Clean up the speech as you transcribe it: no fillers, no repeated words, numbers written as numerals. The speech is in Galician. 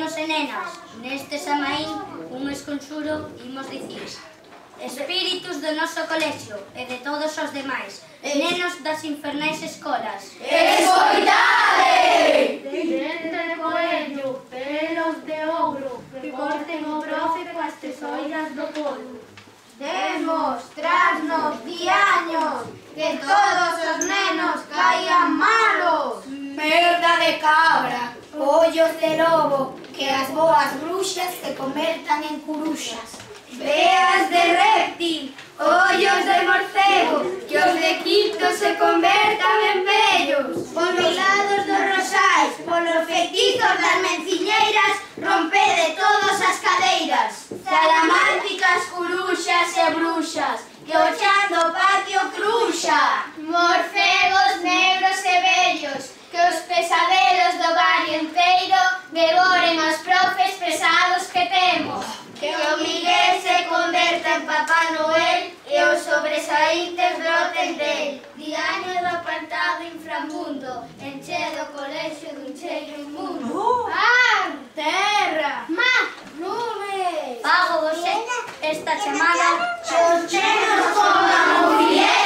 nenos e nenas, neste Samaín, un esconxuro, imos dicir: espíritus do noso colexio e de todos os demais, nenos das infernais escolas. Escoitade! Dente de coello, pelos de ogro, que corten o profe coas tesoiras do polo. Demostrarnos diaños que todos os nenos caian malos. Merda de cabra, ollos de lobo, que as boas bruxas se convertan en curuxas. Veas de réptil, ollos de morcego, que os de quinto se convertan en vellos. Polos lados dos rosais, polos feitizos das menciñeiras, rompede todas as cadeiras. Salamánticas curuxas e bruxas, que o chan do patio cruxa. Morcegos negros e vellos, que os pesadelos do barrio enteiro devoren os profes pesados que temos. Que o Miguel se converta en Papá Noel e os sobresaíntes broten del. Diaño do apartado inframundo, enchedo o colexio dun cheiro inmundo. Ar, terra, Mar, nubes. Pago vos esta chamada. Os nenos coman o fiel.